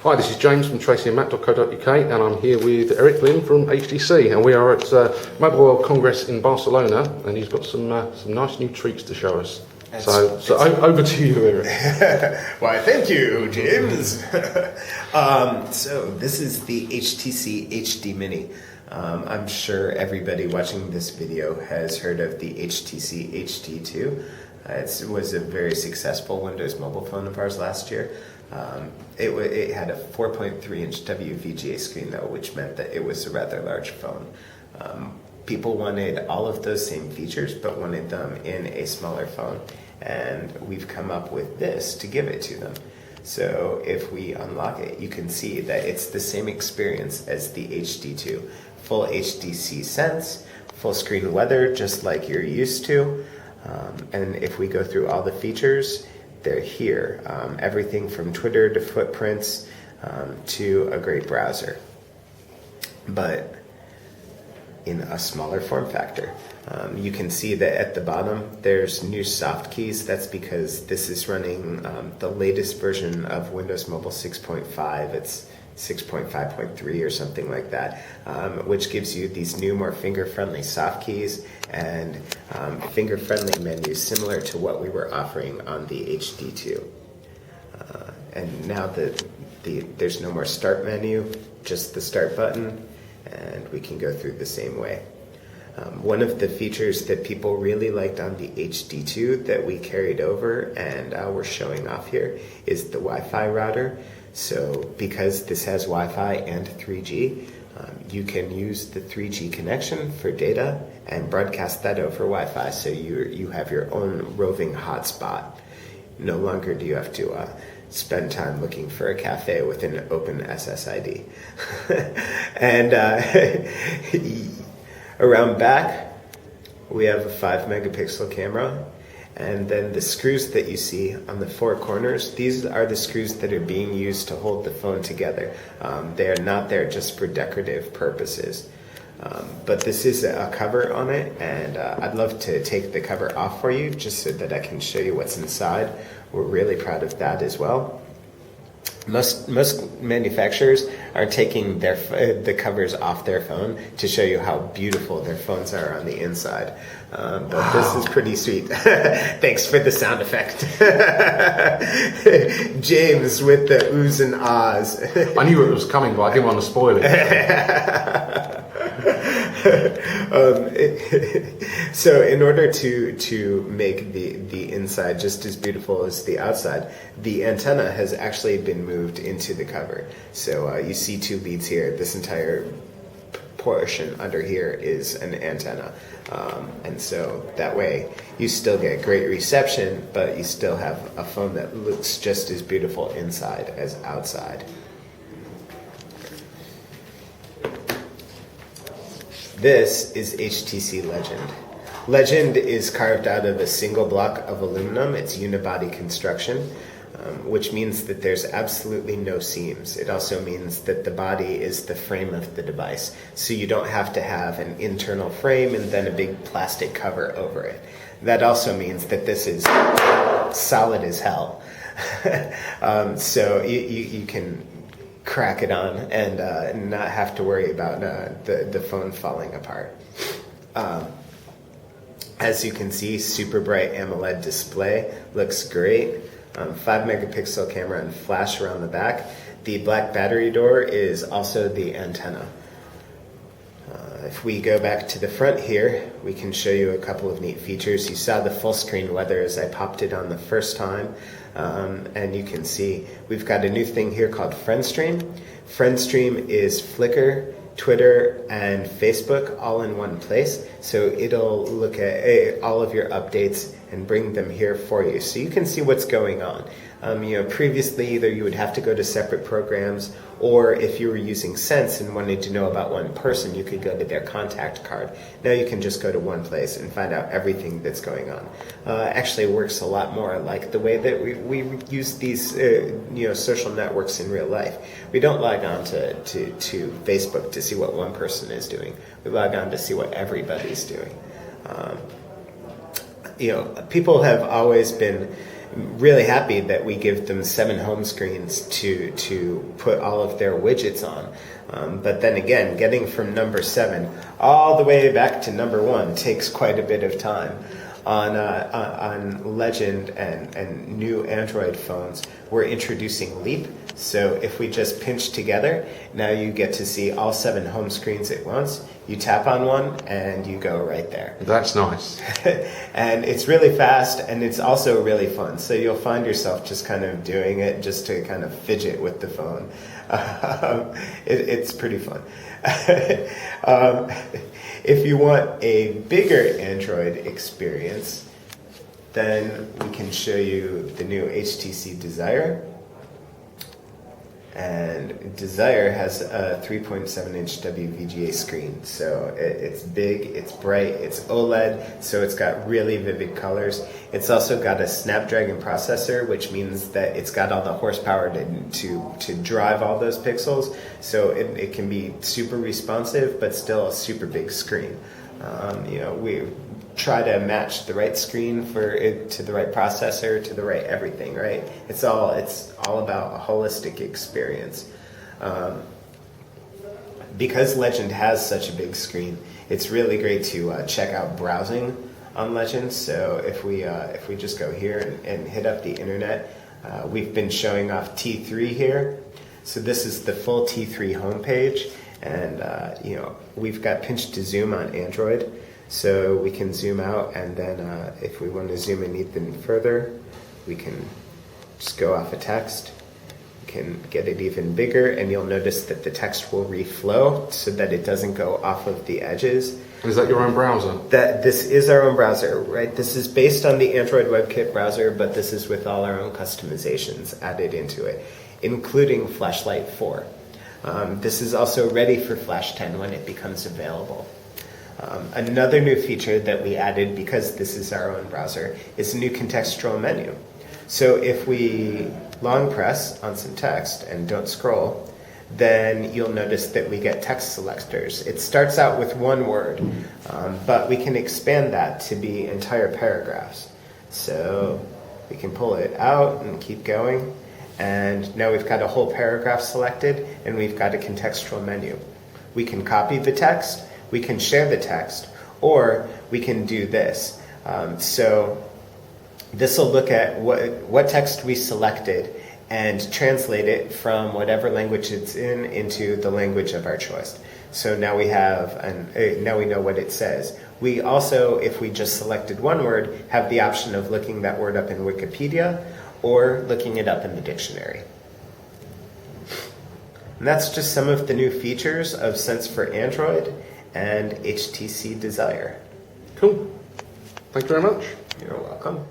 Hi, this is James from tracyandmatt.co.uk and I'm here with Linn from HTC, and we are at Mobile World Congress in Barcelona, and he's got some nice new treats to show us. So over to you, Eric. Why, thank you, James. So this is the HTC HD Mini. I'm sure everybody watching this video has heard of the HTC HD2. It was a very successful Windows mobile phone of ours last year. It had a 4.3-inch WVGA screen, though, which meant that it was a rather large phone. People wanted all of those same features, but wanted them in a smaller phone, and we've come up with this to give it to them. So if we unlock it, you can see that it's the same experience as the HD2. Full HTC Sense, full screen weather, just like you're used to. And if we go through all the features, they're here. Everything from Twitter to footprints to a great browser, but in a smaller form factor. You can see that at the bottom there's new soft keys. That's because this is running the latest version of Windows Mobile 6.5. It's 6.5.3 or something like that, which gives you these new, more finger-friendly soft keys and finger-friendly menus similar to what we were offering on the HD2. And now there's no more start menu, just the start button, and we can go through the same way. One of the features that people really liked on the HD2 that we carried over and we're showing off here is the Wi-Fi router. So because this has Wi-Fi and 3G, you can use the 3G connection for data and broadcast that over Wi-Fi, so you have your own roving hotspot. No longer do you have to spend time looking for a cafe with an open SSID. And around back, we have a 5-megapixel camera. And then the screws that you see on the four corners, these are the screws that are being used to hold the phone together. They are not there just for decorative purposes. But this is a cover on it, and I'd love to take the cover off for you just so that I can show you what's inside. We're really proud of that as well. Most manufacturers are taking the covers off their phone to show you how beautiful their phones are on the inside. But wow. This is pretty sweet. Thanks for the sound effect. James with the oohs and ahs. I knew it was coming, but I didn't want to spoil it. So in order to make the inside just as beautiful as the outside, the antenna has actually been moved into the cover. So you see two leads here. This entire portion under here is an antenna. And so that way you still get great reception, but you still have a phone that looks just as beautiful inside as outside. This is HTC Legend. Legend is carved out of a single block of aluminum. It's unibody construction, which means that there's absolutely no seams. It also means that the body is the frame of the device, so you don't have to have an internal frame and then a big plastic cover over it. That also means that this is solid as hell. So you can crack it on and not have to worry about the phone falling apart. As you can see, super bright AMOLED display, looks great. 5-megapixel camera and flash around the back. The black battery door is also the antenna. If we go back to the front here, we can show you a couple of neat features. You saw the full screen weather as I popped it on the first time. And you can see we've got a new thing here called FriendStream. FriendStream is Flickr, Twitter, and Facebook all in one place. So it'll look at all of your updates and bring them here for you, so you can see what's going on. Previously, either you would have to go to separate programs, or if you were using Sense and wanted to know about one person, you could go to their contact card. Now you can just go to one place and find out everything that's going on. Actually, it works a lot more like the way that we use these social networks in real life. We don't log on to Facebook to see what one person is doing. We log on to see what everybody's doing. People have always been really happy that we give them 7 home screens to put all of their widgets on. But then again, getting from number 7 all the way back to number 1 takes quite a bit of time. On Legend and new Android phones, we're introducing Leap. So if we just pinch together, now you get to see all 7 home screens at once. You tap on one and you go right there. That's nice. And it's really fast, and it's also really fun. So you'll find yourself just kind of doing it just to kind of fidget with the phone. It's pretty fun. If you want a bigger Android experience, then we can show you the new HTC Desire. And Desire has a 3.7-inch WVGA screen, so it's big, it's bright, it's OLED, so it's got really vivid colors. It's also got a Snapdragon processor, which means that it's got all the horsepower to drive all those pixels, so it can be super responsive, but still a super big screen. We try to match the right screen for it to the right processor, to the right everything, right? It's all about a holistic experience. Because Legend has such a big screen, it's really great to check out browsing on Legend. So if we just go here and hit up the internet, we've been showing off T3 here. So this is the full T3 homepage, and we've got pinch to zoom on Android. So we can zoom out, and then if we want to zoom in even further, we can just go off a text. We can get it even bigger, and you'll notice that the text will reflow so that it doesn't go off of the edges. Is that your own browser? This is our own browser, right? This is based on the Android WebKit browser, but this is with all our own customizations added into it, including Flashlight 4. This is also ready for Flash 10 when it becomes available. Another new feature that we added, because this is our own browser, is a new contextual menu. So if we long press on some text and don't scroll, then you'll notice that we get text selectors. It starts out with one word, but we can expand that to be entire paragraphs. So we can pull it out and keep going, and now we've got a whole paragraph selected, and we've got a contextual menu. We can copy the text, we can share the text, or we can do this. So this will look at what text we selected and translate it from whatever language it's in into the language of our choice. So now we have now we know what it says. We also, if we just selected one word, have the option of looking that word up in Wikipedia or looking it up in the dictionary. And that's just some of the new features of Sense for Android and HTC Desire. Cool. Thank you very much. You're welcome.